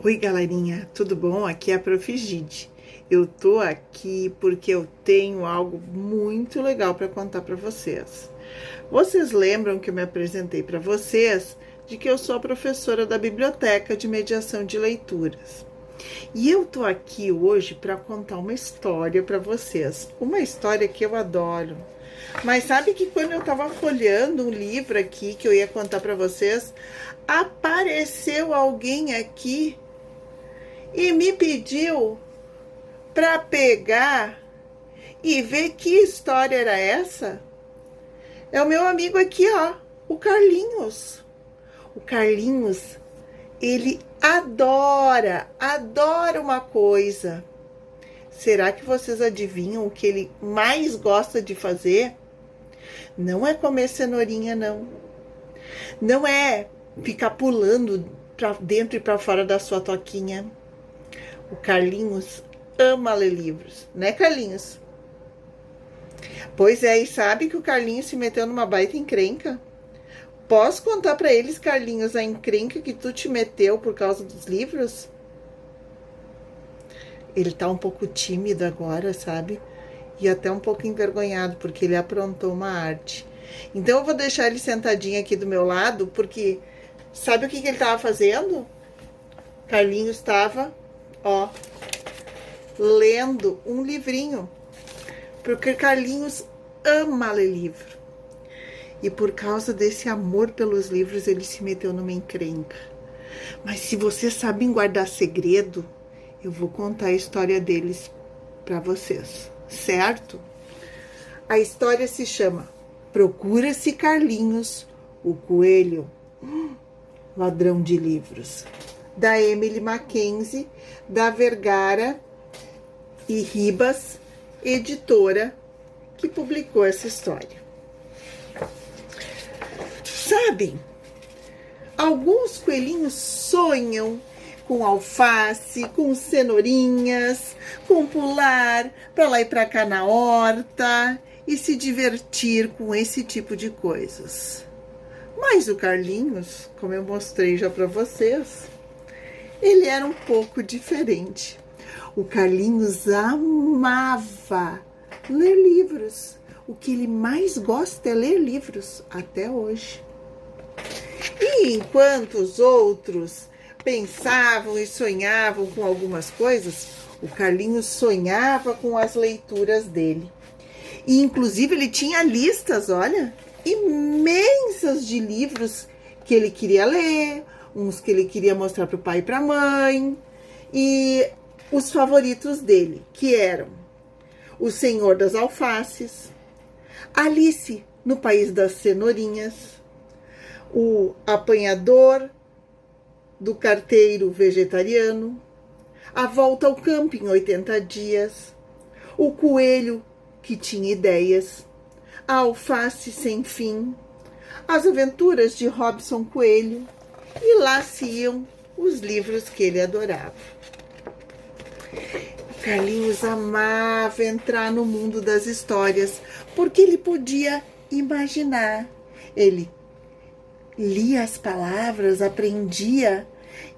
Oi, galerinha, tudo bom? Aqui é a Prof. Gide. Eu tô aqui porque eu tenho algo muito legal para contar para vocês. Vocês lembram que eu me apresentei para vocês de que eu sou a professora da Biblioteca de Mediação de Leituras. E eu tô aqui hoje para contar uma história para vocês. Uma história que eu adoro. Mas sabe que quando eu estava folheando um livro aqui que eu ia contar para vocês, apareceu alguém aqui e me pediu para pegar e ver que história era essa. É o meu amigo aqui, ó, o Carlinhos. O Carlinhos, ele adora uma coisa. Será que vocês adivinham o que ele mais gosta de fazer? Não é comer cenourinha, não. Não é ficar pulando para dentro e para fora da sua toquinha. O Carlinhos ama ler livros, né, Carlinhos? Pois é, e sabe que o Carlinhos se meteu numa baita encrenca? Posso contar para eles, Carlinhos, a encrenca que tu te meteu por causa dos livros? Ele tá um pouco tímido agora, sabe? E até um pouco envergonhado, porque ele aprontou uma arte. Então eu vou deixar ele sentadinho aqui do meu lado, porque sabe o que ele tava fazendo? Carlinhos estava, ó, lendo um livrinho, porque Carlinhos ama ler livro. E por causa desse amor pelos livros, ele se meteu numa encrenca. Mas se vocês sabem guardar segredo, eu vou contar a história deles para vocês, certo? A história se chama Procura-se Carlinhos, o Coelho, Ladrão de Livros, da Emily Mackenzie, da Vergara e Ribas, editora, que publicou essa história. Sabem, alguns coelhinhos sonham com alface, com cenourinhas, com pular para lá e para cá na horta e se divertir com esse tipo de coisas. Mas o Carlinhos, como eu mostrei já para vocês, ele era um pouco diferente. O Carlinhos amava ler livros. O que ele mais gosta é ler livros, até hoje. E enquanto os outros pensavam e sonhavam com algumas coisas, o Carlinhos sonhava com as leituras dele. E inclusive ele tinha listas, olha, imensas de livros que ele queria ler, uns que ele queria mostrar para o pai e para a mãe, e os favoritos dele, que eram O Senhor das Alfaces, Alice no País das Cenourinhas, O Apanhador do Carteiro Vegetariano, A Volta ao Campo em 80 Dias, O Coelho que Tinha Ideias, A Alface Sem Fim, As Aventuras de Robson Coelho, e lá se iam os livros que ele adorava. Carlinhos amava entrar no mundo das histórias, porque ele podia imaginar. Ele lia as palavras, aprendia,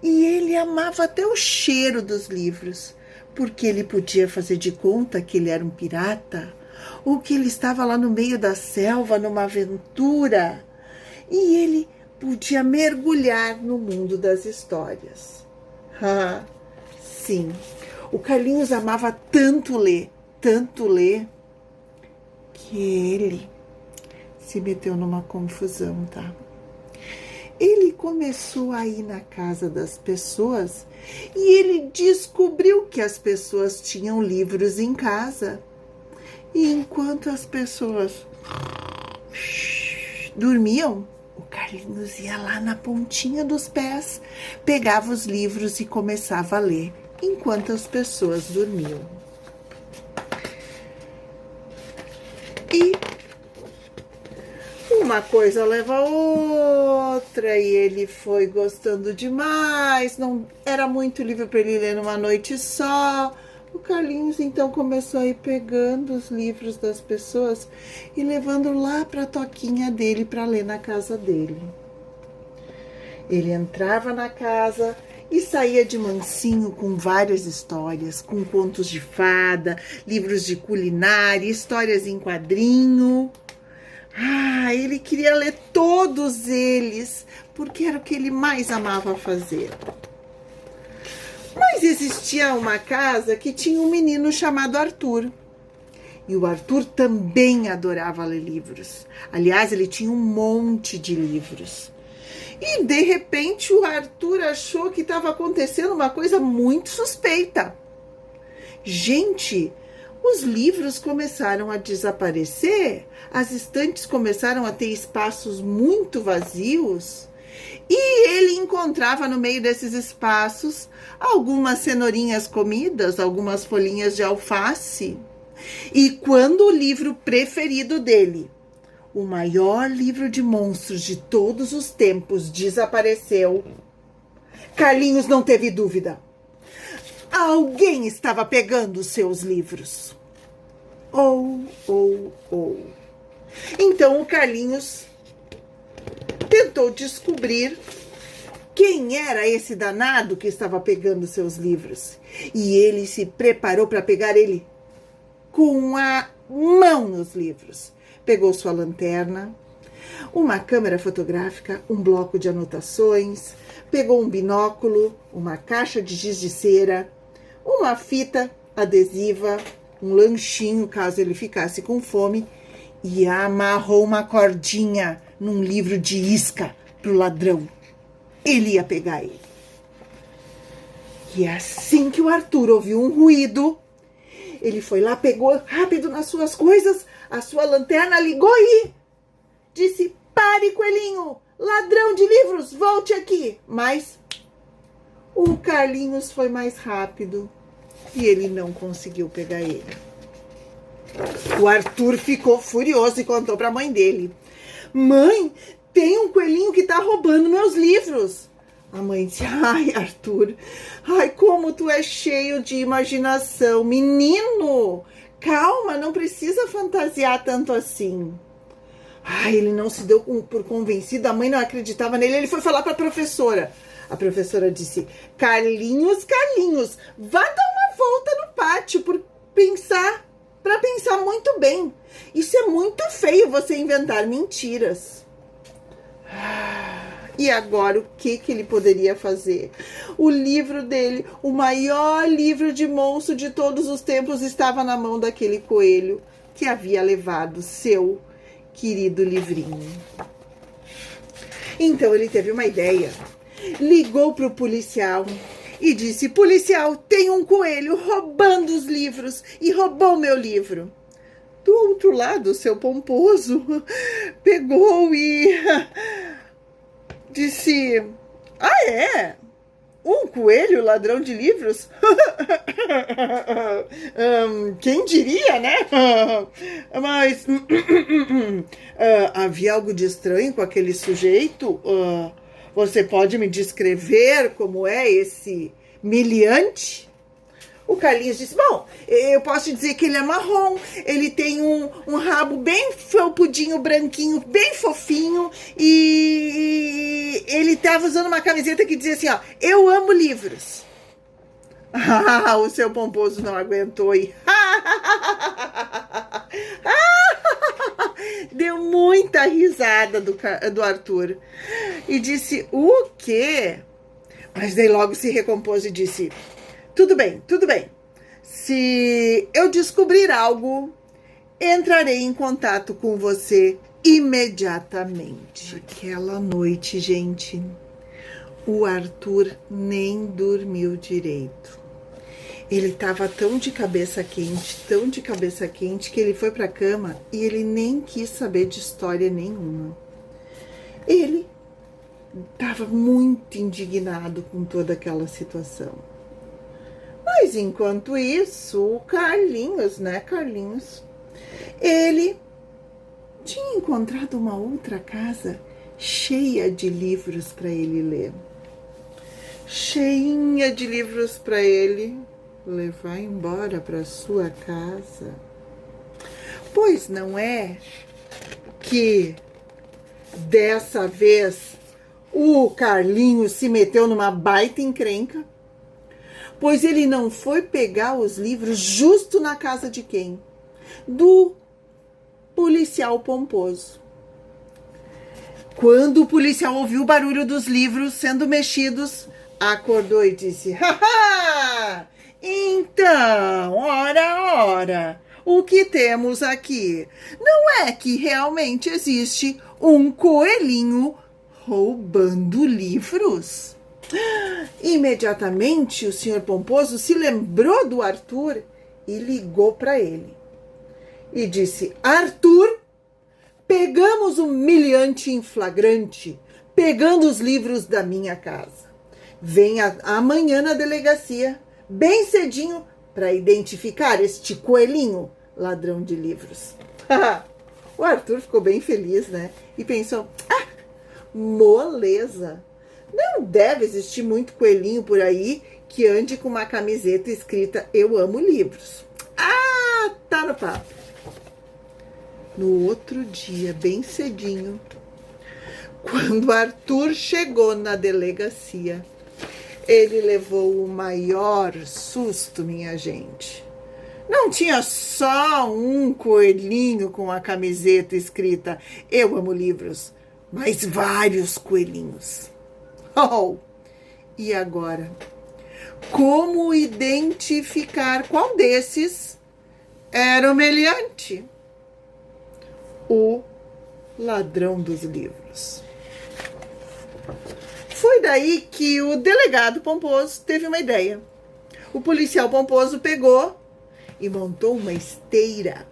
e ele amava até o cheiro dos livros, porque ele podia fazer de conta que ele era um pirata, ou que ele estava lá no meio da selva, numa aventura, e ele podia mergulhar no mundo das histórias. Ah, sim, o Carlinhos amava tanto ler, que ele se meteu numa confusão, tá? Ele começou a ir na casa das pessoas e ele descobriu que as pessoas tinham livros em casa. E enquanto as pessoas dormiam, o Carlinhos ia lá na pontinha dos pés, pegava os livros e começava a ler, enquanto as pessoas dormiam. E uma coisa leva a outra, e ele foi gostando demais, não era muito livro para ele ler numa noite só. O Carlinhos então começou a ir pegando os livros das pessoas e levando lá para a toquinha dele para ler na casa dele. Ele entrava na casa e saía de mansinho com várias histórias, com contos de fada, livros de culinária, histórias em quadrinho. Ele queria ler todos eles, porque era o que ele mais amava fazer. Mas existia uma casa que tinha um menino chamado Arthur. E o Arthur também adorava ler livros. Aliás, ele tinha um monte de livros. E, de repente, o Arthur achou que estava acontecendo uma coisa muito suspeita. Gente, os livros começaram a desaparecer, as estantes começaram a ter espaços muito vazios, e ele encontrava no meio desses espaços algumas cenourinhas comidas, algumas folhinhas de alface. E quando o livro preferido dele, o maior livro de monstros de todos os tempos, desapareceu, Carlinhos não teve dúvida. Alguém estava pegando os seus livros. Então o Carlinhos tentou descobrir quem era esse danado que estava pegando seus livros. E ele se preparou para pegar ele com a mão nos livros. Pegou sua lanterna, uma câmera fotográfica, um bloco de anotações, pegou um binóculo, uma caixa de giz de cera, uma fita adesiva, um lanchinho caso ele ficasse com fome, e amarrou uma cordinha num livro de isca pro ladrão. Ele ia pegar ele. E assim que o Arthur ouviu um ruído, ele foi lá, pegou rápido nas suas coisas, a sua lanterna, ligou e disse: "Pare, coelhinho, ladrão de livros, volte aqui." Mas o Carlinhos foi mais rápido e ele não conseguiu pegar ele. O Arthur ficou furioso e contou para a mãe dele: "Mãe, tem um coelhinho que está roubando meus livros." A mãe disse: "Ai, Arthur, como tu é cheio de imaginação. Menino, calma, não precisa fantasiar tanto assim." Ele não se deu por convencido, a mãe não acreditava nele, ele foi falar para a professora. A professora disse: Carlinhos, vá dar uma volta no pátio para pensar muito bem. Isso é muito feio, você inventar mentiras." E agora, o que ele poderia fazer? O livro dele, o maior livro de monstro de todos os tempos, estava na mão daquele coelho que havia levado seu querido livrinho. Então ele teve uma ideia. Ligou para o policial e disse: "Policial, tem um coelho roubando os livros e roubou meu livro." Do outro lado, o seu pomposo pegou e disse: "É? Um coelho ladrão de livros? Quem diria, né? Mas havia algo de estranho com aquele sujeito? Você pode me descrever como é esse meliante?" O Carlinhos disse: "Bom, eu posso te dizer que ele é marrom, ele tem um rabo bem felpudinho, branquinho, bem fofinho, e ele estava usando uma camiseta que dizia assim, ó: eu amo livros." O seu pomposo não aguentou e deu muita risada do Arthur e disse: "O quê?" Mas daí logo se recompôs e disse: Tudo bem. Se eu descobrir algo, entrarei em contato com você imediatamente." Aquela noite, gente, o Arthur nem dormiu direito. Ele estava tão de cabeça quente, que ele foi para a cama e ele nem quis saber de história nenhuma. Ele estava muito indignado com toda aquela situação. Mas enquanto isso, o Carlinhos, ele tinha encontrado uma outra casa cheia de livros para ele ler. Cheinha de livros para ele levar embora para sua casa. Pois não é que dessa vez O Carlinhos se meteu numa baita encrenca, pois ele não foi pegar os livros justo na casa de quem? Do policial pomposo. Quando o policial ouviu o barulho dos livros sendo mexidos, acordou e disse: haha! Então, ora, o que temos aqui? Não é que realmente existe um coelhinho roubando livros? Imediatamente o senhor Pomposo se lembrou do Arthur e ligou para ele. E disse: Arthur, pegamos o meliante em flagrante, pegando os livros da minha casa. Venha amanhã na delegacia, bem cedinho, para identificar este coelhinho ladrão de livros. O Arthur ficou bem feliz, né? E pensou: moleza! Não deve existir muito coelhinho por aí que ande com uma camiseta escrita "Eu amo livros". Tá no papo. No outro dia, bem cedinho, quando Arthur chegou na delegacia, ele levou o maior susto, minha gente. Não tinha só um coelhinho com a camiseta escrita "Eu amo livros", mas vários coelhinhos. E agora? Como identificar qual desses era o meliante? O ladrão dos livros. Foi daí que o delegado Pomposo teve uma ideia. O policial Pomposo pegou e montou uma esteira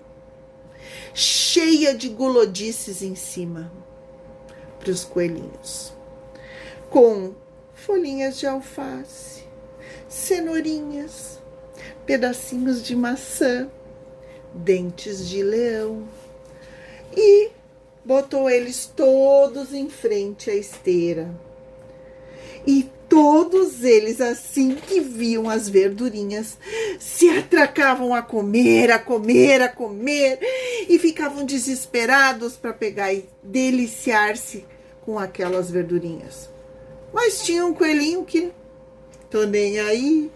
cheia de gulodices em cima para os coelhinhos, com folhinhas de alface, cenourinhas, pedacinhos de maçã, dentes de leão, e botou eles todos em frente à esteira. E todos eles, assim que viam as verdurinhas, se atracavam a comer, e ficavam desesperados para pegar e deliciar-se com aquelas verdurinhas. Mas tinha um coelhinho que tô nem aí.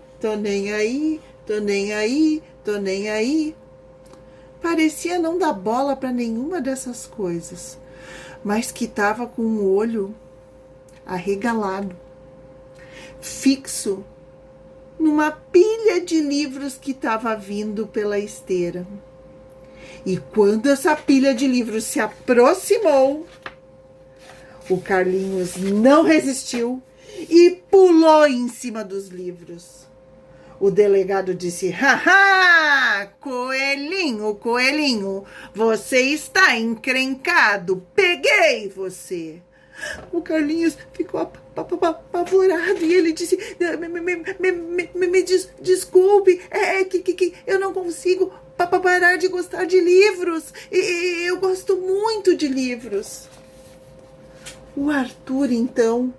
Parecia não dar bola para nenhuma dessas coisas, mas que estava com o olho arregalado, fixo numa pilha de livros que estava vindo pela esteira. E quando essa pilha de livros se aproximou, o Carlinhos não resistiu e pulou em cima dos livros. O delegado disse: haha, coelhinho, você está encrencado, peguei você. O Carlinhos ficou apavorado e ele disse: me desculpe, que eu não consigo parar de gostar de livros, eu gosto muito de livros. O Arthur, então,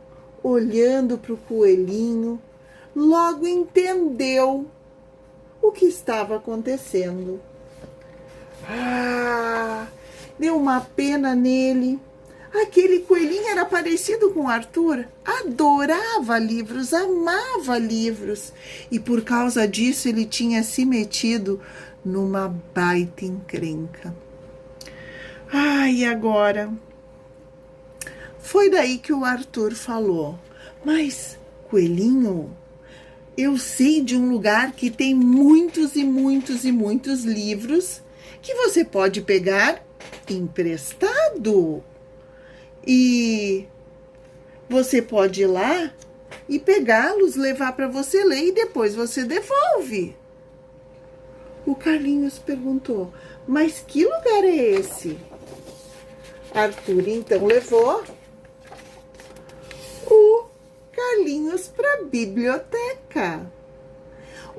olhando para o coelhinho, logo entendeu o que estava acontecendo. Deu uma pena nele. Aquele coelhinho era parecido com o Arthur, adorava livros, amava livros, e por causa disso ele tinha se metido numa baita encrenca. E agora? Foi daí que o Arthur falou: mas, coelhinho, eu sei de um lugar que tem muitos livros que você pode pegar emprestado. E você pode ir lá e pegá-los, levar para você ler e depois você devolve. O Carlinhos perguntou: mas que lugar é esse? Arthur então levou o Carlinhos para a biblioteca,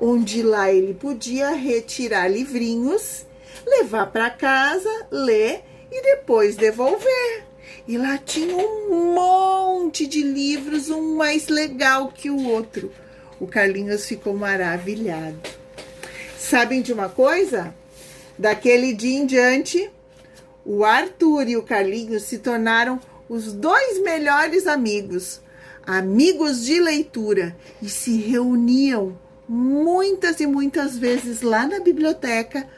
onde lá ele podia retirar livrinhos, levar para casa, ler e depois devolver. E lá tinha um monte de livros, um mais legal que o outro. O Carlinhos ficou maravilhado. Sabem de uma coisa? Daquele dia em diante, o Arthur e o Carlinhos se tornaram os dois melhores amigos, amigos de leitura, e se reuniam muitas e muitas vezes lá na biblioteca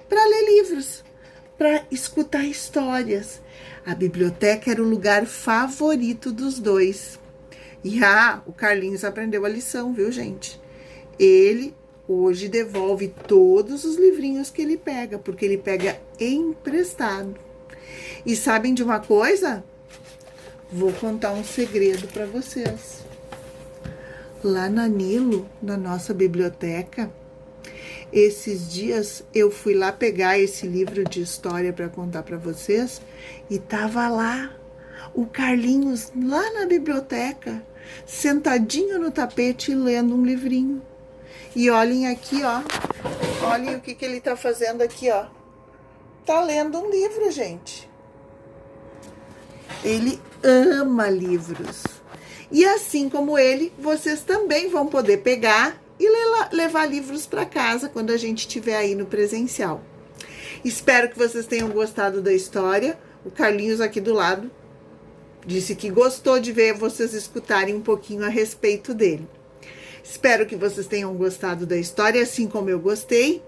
para ler livros, para escutar histórias. A biblioteca era o lugar favorito dos dois. E o Carlinhos aprendeu a lição, viu, gente? Ele hoje devolve todos os livrinhos que ele pega, porque ele pega emprestado. E sabem de uma coisa? Vou contar um segredo para vocês. Lá na Nilo, na nossa biblioteca, esses dias eu fui lá pegar esse livro de história para contar para vocês e tava lá o Carlinhos lá na biblioteca, sentadinho no tapete lendo um livrinho. E olhem aqui, ó. Olhem o que ele tá fazendo aqui, ó. Tá lendo um livro, gente. Ele ama livros. E assim como ele, vocês também vão poder pegar e levar livros para casa quando a gente estiver aí no presencial. Espero que vocês tenham gostado da história. O Carlinhos aqui do lado disse que gostou de ver vocês escutarem um pouquinho a respeito dele. Espero que vocês tenham gostado da história, assim como eu gostei.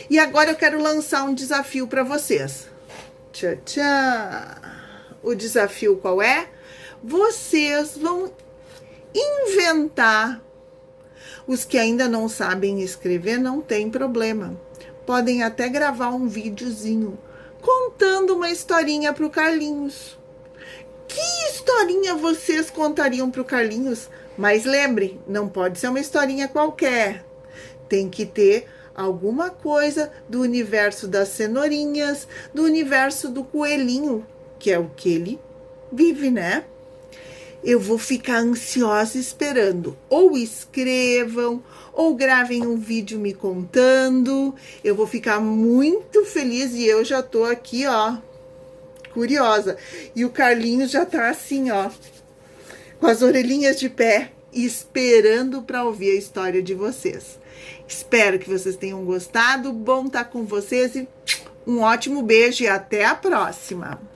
E agora eu quero lançar um desafio para vocês. Tchau, tchau! O desafio qual é? Vocês vão inventar. Os que ainda não sabem escrever, não tem problema. Podem até gravar um videozinho contando uma historinha para o Carlinhos. Que historinha vocês contariam para o Carlinhos? Mas lembre, não pode ser uma historinha qualquer. Tem que ter alguma coisa do universo das cenourinhas, do universo do coelhinho, que é o que ele vive, né? Eu vou ficar ansiosa esperando. Ou escrevam, ou gravem um vídeo me contando. Eu vou ficar muito feliz e eu já tô aqui, ó, curiosa. E o Carlinhos já tá assim, ó, com as orelhinhas de pé, esperando para ouvir a história de vocês. Espero que vocês tenham gostado. Bom estar com vocês e um ótimo beijo e até a próxima.